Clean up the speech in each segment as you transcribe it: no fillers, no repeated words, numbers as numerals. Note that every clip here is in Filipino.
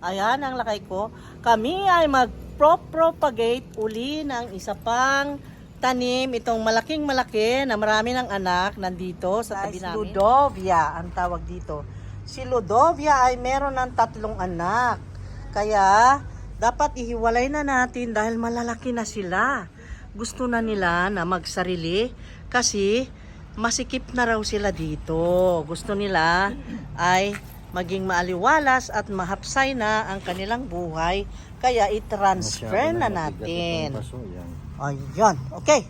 Ayan ang lakay ko. Kami ay mag-propagate uli ng isa pang tanim. Itong malaking malaki na marami ng anak nandito sa tabi namin. Ludovia ang tawag dito. Si Ludovia ay meron ng 3 anak. Kaya dapat ihiwalay na natin dahil malalaki na sila. Gusto na nila na magsarili kasi masikip na raw sila dito. Gusto nila ay maging maaliwalas at mahapsay na ang kanilang buhay. Kaya i-transfer na natin. Ayan. Okay.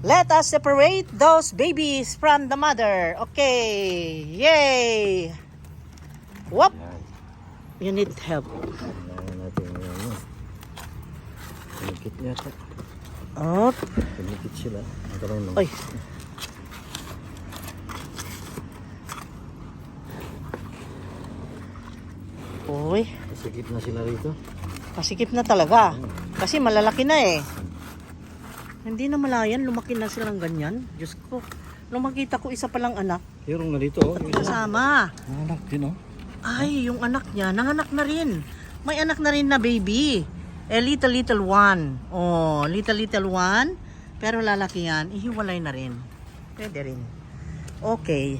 Let us separate those babies from the mother. Okay. Yay! Whoop! You need help. Pinikit yata. Oh. Pinikit sila. Oy. Uy. Pasikip na sila rito. Pasikip na talaga. Kasi malalaki na eh. Hindi na malayan. Lumaki na silang ganyan. Diyos ko. Nung makita ko isa palang anak. Yung nga dito. Oh, Kasama. anak din oh. Ay, yung anak niya. Nanganak na rin. May anak na rin na baby. Little one. Oh, little one. Pero lalaki yan. Ihiwalay na rin. Pwede rin. Okay.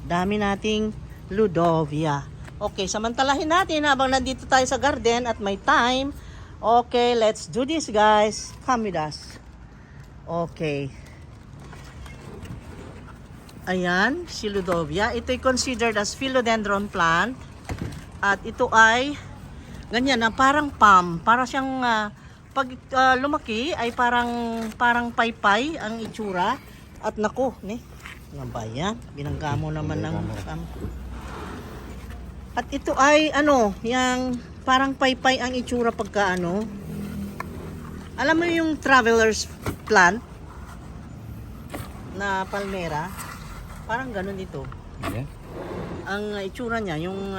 Dami nating Ludovia. Okay, samantalahin natin habang nandito tayo sa garden at may time. Okay, let's do this guys. Come with us. Okay. Ayan, si Ludovia. Ito'y considered as philodendron plant. At ito ay ganyan na parang palm. Para siyang pag lumaki ay parang paypay ang itsura. At naku, nga ba yan? Binangga mo naman ng At ito ay yang parang paypay ang itsura pagka Alam mo yung traveler's plant na palmera? Parang ganun ito. Yeah. Ang itsura niya yung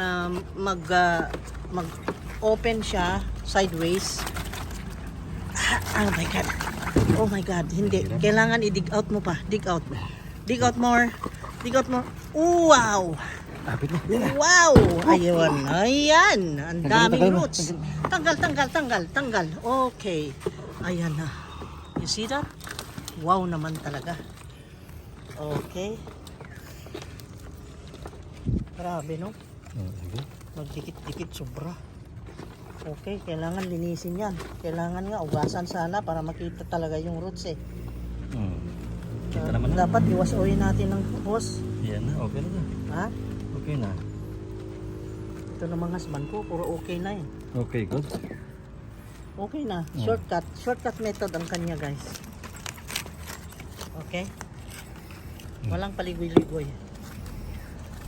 mag-open siya sideways. Oh my god. Oh my god, hindi. Kailangan i-dig out mo pa. Dig out. Dig out more. Dig out more. Wow! Lapit na. Yan na. Wow! Ayun. Ayan. Ang daming Tanggal, roots. Tanggal. Okay. Ayan na. You see that? Wow naman talaga. Okay. Grabe, no? Magdikit-dikit sobra. Okay, kailangan linisin yan. Kailangan nga ugasan sana para makita talaga yung roots eh. Kita naman na. Dapat iwas-oyin natin ng hose. Yan na, okay na. Ha? Okay na. Ito namang husband ko, puro okay na eh. Okay, good. Okay na. Shortcut. Shortcut method ang kanya guys. Okay? Walang paligoy-ligoy.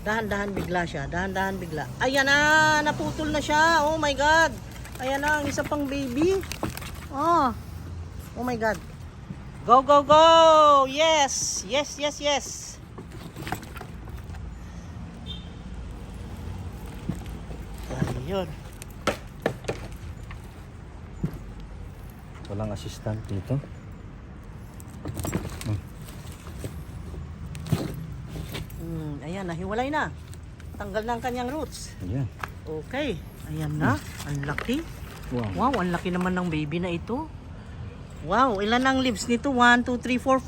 Dahan-dahan bigla siya. Dahan-dahan bigla. Ayan na! Naputol na siya. Oh my God! Ayan na, ang isa pang baby. Oh. Oh my God. Go, go, go! Yes! Yes, yes, yes! Ayun. Walang assistant dito. Ayan, nahiwalay na. Tanggal na ang kanyang roots. Ayan. Okay. Ayan na. Ang laki. Wow. Wow, ang laki naman ng baby na ito. Wow, ilan ang leaves nito? 1, 2, 3, 4,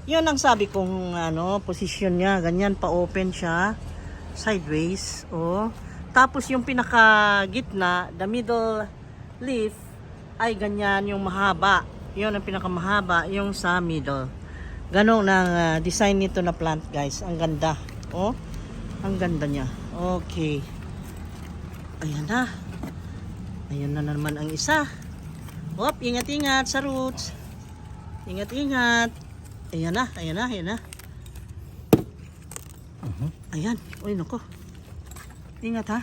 5. Yun ang sabi kong position niya. Ganyan, pa-open siya. Sideways. Oh. Tapos yung pinaka-gitna, the middle leaf, ay ganyan yung mahaba. Yun ang pinakamahaba, yung sa middle. Ganong ang design nito na plant guys. Ang ganda. Oh, ang ganda niya. Okay. Ayan na. Ayan na naman ang isa. Hop, ingat-ingat sa roots. Ingat-ingat. Ayan na, ayan na, ayan na. Ayan. Uy, nako. Ingat ha.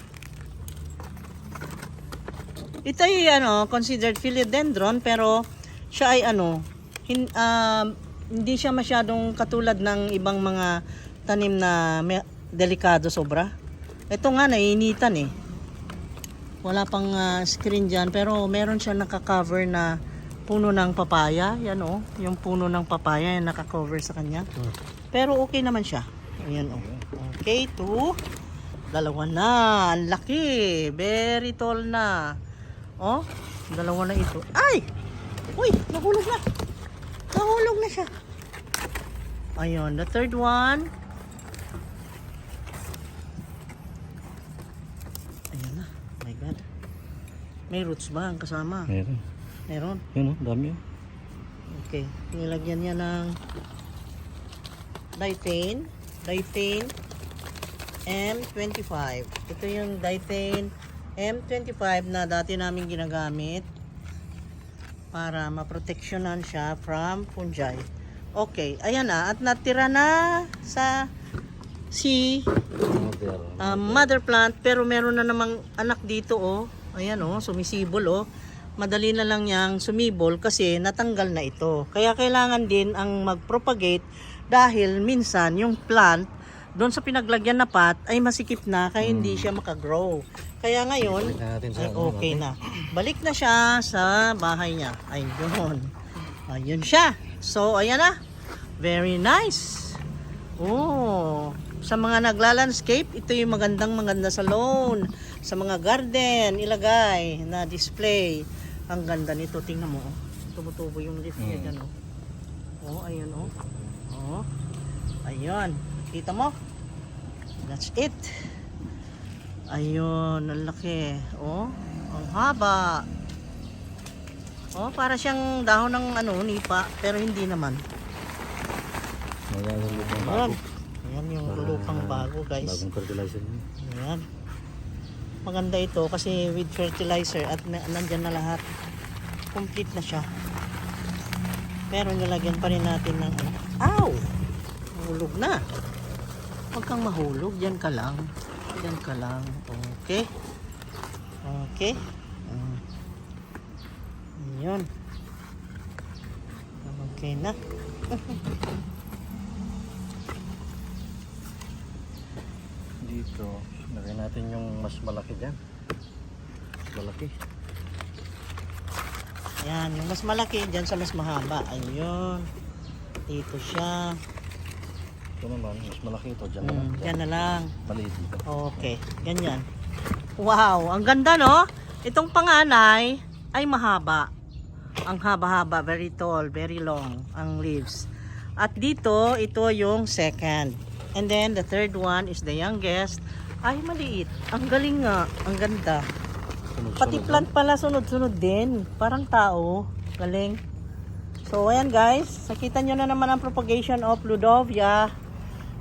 Ito ay considered philodendron pero siya ay hindi siya masyadong katulad ng ibang mga tanim na delikado sobra. Ito nga naiinitan eh. Wala pang screen dyan pero meron siya nakakover na puno ng papaya. Yan yung puno ng papaya yung nakakover sa kanya. Pero okay naman siya. Ayan Okay, 2. Dalawa na. Ang laki. Very tall na. Oh, dalawa na ito. Ay! Uy, nahulog na. Nahulog na siya. Ayun, the third one. Ayun na. My God. May roots ba ang kasama? Meron. Meron. Yun, oh, dami, oh. Okay. Nilagyan niya ng Dithane M25. Ito yung Dithane M25 na dati namin ginagamit para maproteksyonan siya from fungi. Okay, ayan na. At natira na sa mother plant, pero meron na namang anak dito, oh. Ayan, oh, sumisibol, oh. Madali na lang niyang sumibol kasi natanggal na ito. Kaya kailangan din ang mag-propagate dahil minsan yung plant doon sa pinaglagyan na pot ay masikip na kaya hindi siya makagrow. Kaya ngayon ay okay na. Balik na siya sa bahay niya. Ayun. Ayun siya. So ayan na. Very nice. Oh, sa mga nagla-landscape, ito yung maganda sa lawn, sa mga garden ilagay na display. Ang ganda nito, tingnan mo, oh. Tumutubo yung leaf niya dyan, oh. Oh, ayun, oh. Oh. Ayun. Kita mo? That's it. Ayun, ang laki. Oh, ang haba. Oh, para siyang dahon ng nipa, pero hindi naman. Ayan. Ayan yung lupang bago, guys. Bagong fertilizer niya. Ayan. Maganda ito kasi with fertilizer at nandyan na lahat. Complete na siya. Pero nilagyan pa rin natin ng Ow! Mahulog na. Huwag kang mahulog. Diyan ka lang. Diyan ka lang. Okay. Okay. Ayan. Okay na. Dito, lagyan natin yung mas malaki dyan. Mas malaki. Ayan, yung mas malaki dyan sa mas mahaba. Ayun. Dito siya. Ito naman, mas malaki ito. Dyan na lang. Dyan na lang. Maliit dito. Okay, ganyan. Wow, ang ganda, no? Itong panganay ay mahaba. Ang haba-haba, very tall, very long ang leaves. At dito, ito yung second. And then the third one is the youngest. Ay, maliit. Ang galing nga. Ang ganda. Pati plant pala sunod-sunod din. Parang tao. Galing. So, ayan guys. Nakita nyo na naman ang propagation of Ludovia.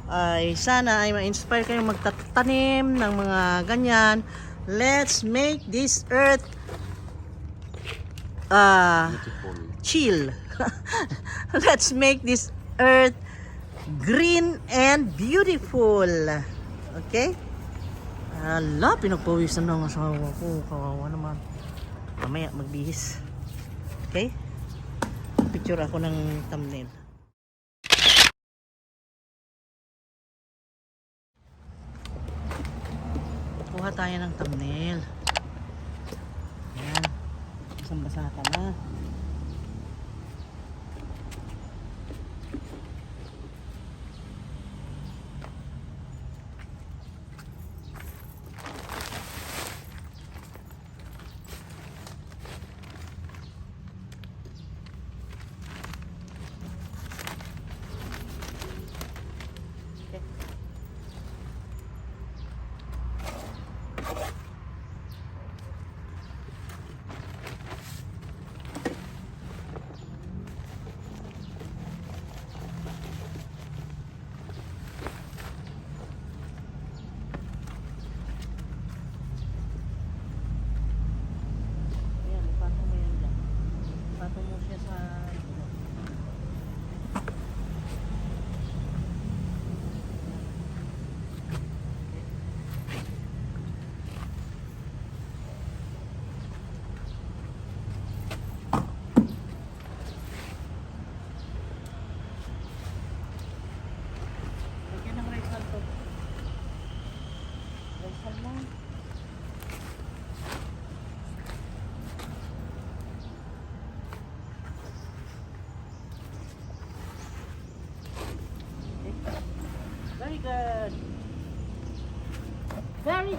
Ay, sana ay ma-inspire kayong magtatanim ng mga ganyan. Let's make this earth chill. Let's make this earth green and beautiful. Okay? Ala, pinagpawisan na ang asawa ko. Kawawa naman. Mamaya magbihis. Okay? Picture ako ng thumbnail. Kuha tayo ng thumbnail. Ayan. Basang-basa ka na.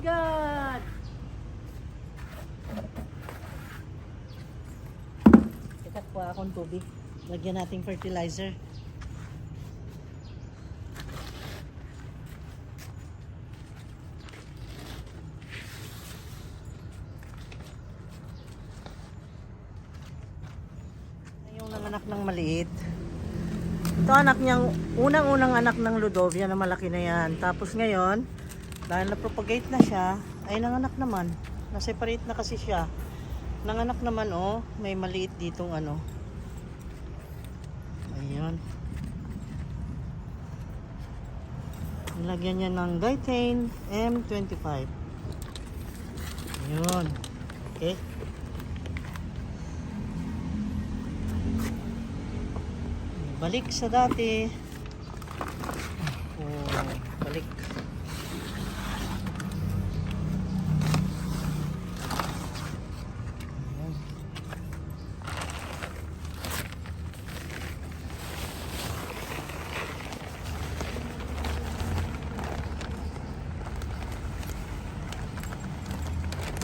God! Teka po akong tubig. Lagyan nating fertilizer. Yung nanganak ng maliit. Ito anak niyang, unang-unang anak ng Ludovia na malaki na yan. Tapos ngayon, dahil na-propagate na siya, ay nanganak naman. Na-separate na kasi siya. Nanganak naman oh, may maliit ditong ano. Ayun. Nilagyan niya ng Dietane M25. Ayun. Okay. Balik sa dati. Oh, balik.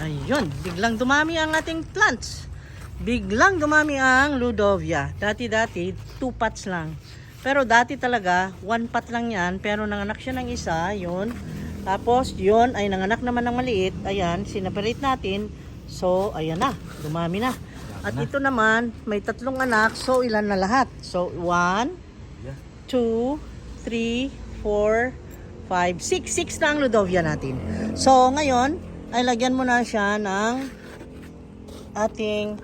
Ayun, biglang dumami ang ating plants. Biglang dumami ang Ludovia. Dati-dati, 2 pots lang. Pero dati talaga, 1 pot lang yan. Pero nanganak siya ng isa, yun. Tapos, yun ay nanganak naman ng maliit. Ayan, sinaparate natin. So, ayan na, dumami na. At ito naman, may 3 anak. So, ilan na lahat? So, 1, 2, 3, 4, 5, 6. 6 na ang Ludovia natin. So, ngayon, ay lagyan mo na siya ng ating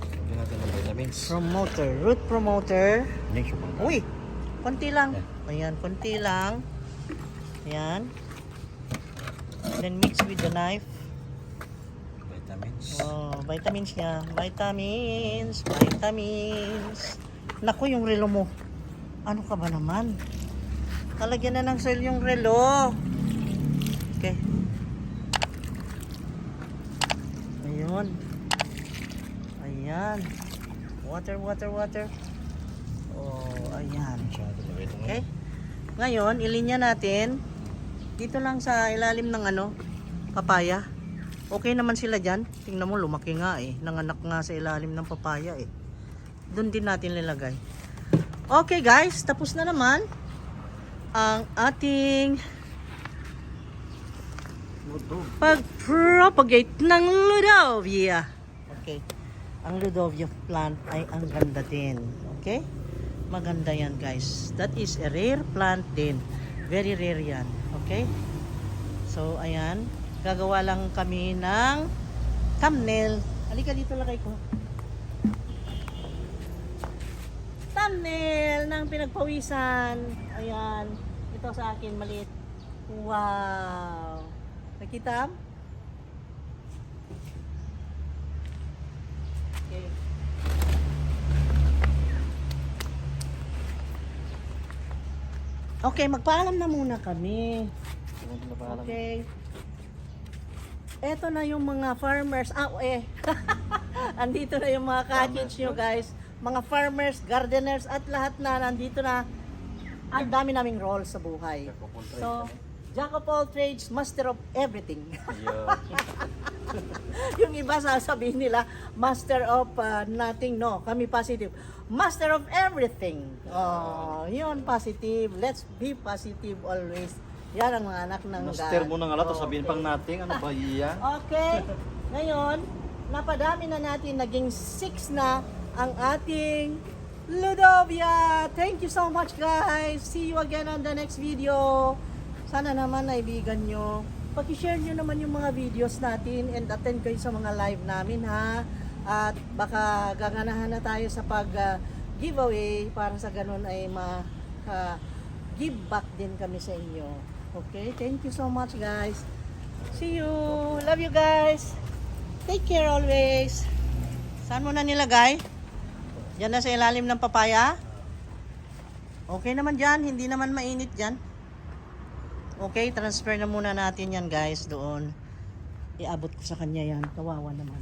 Lagyan natin ng vitamins. promoter, root promoter. Next one. Uy, konti lang. Ayan, konti lang. Ayan. Then mix with the knife. Vitamins. Oh, vitamins niya. Vitamins. Naku, yung relo mo. Ano ka ba naman? Talagyan na ng soil yung relo. Okay. Ayun. Ayan. Water. Oh, ayan. Okay. Ngayon, ilinya natin dito lang sa ilalim ng ano, papaya. Okay naman sila dyan. Tingnan mo, lumaki nga eh. Nanganak nga sa ilalim ng papaya eh. Doon din natin nilagay. Okay guys, tapos na naman ang ating pag-propagate ng Ludovia. Okay. Ang Ludovia plant ay ang ganda din. Okay? Maganda yan guys. That is a rare plant din. Very rare yan. Okay? So, ayan. Gagawa lang kami ng thumbnail. Halika dito, lagay ko. Thumbnail ng pinagpawisan. Ayan. Ito sa akin, maliit. Wow. Nakita? Okay. Okay, magpaalam na muna kami. Okay. Eto na yung mga farmers. Andito na yung mga cottage nyo guys. Mga farmers, gardeners at lahat na nandito na. Ang dami naming role sa buhay. So, Jack of all trades, master of everything. Yung iba sasabihin nila, master of nothing. No, kami positive. Master of everything. Oh, yun, positive. Let's be positive always. Yan ang mga anak ng Master God. mo na nga lang, sabihin pang natin, ano ba iyan? Okay. Ngayon, napadami na natin, naging 6 na ang ating Ludovia. Thank you so much guys. See you again on the next video. Sana naman naibigan nyo. Paki-share nyo naman yung mga videos natin and attend kayo sa mga live namin ha. At baka gaganahan na tayo sa pag-giveaway para sa ganun ay ma-give back din kami sa inyo. Okay? Thank you so much guys. See you. Love you guys. Take care always. Saan mo na nilagay? Diyan na sa ilalim ng papaya? Okay naman dyan. Hindi naman mainit dyan. Okay, transfer na muna natin yan guys doon. Iabot ko sa kanya yan. Kawawa naman.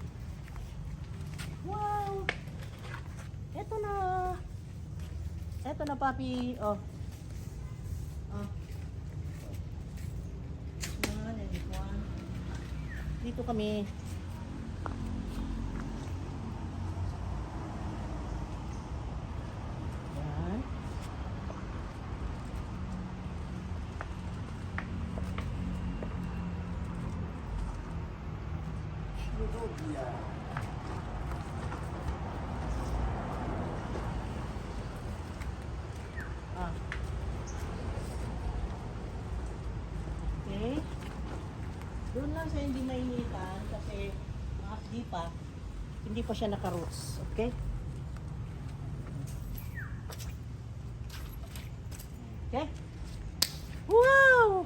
Wow! Eto na. Eto na papi. Oh. Oh. Yan, yan. Dito kami. Yan. Ah. Okay. Doon lang sa hindi mainitan kasi di pa, hindi pa siya naka-roots. Okay? Okay? Wow!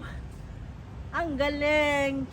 Ang galing!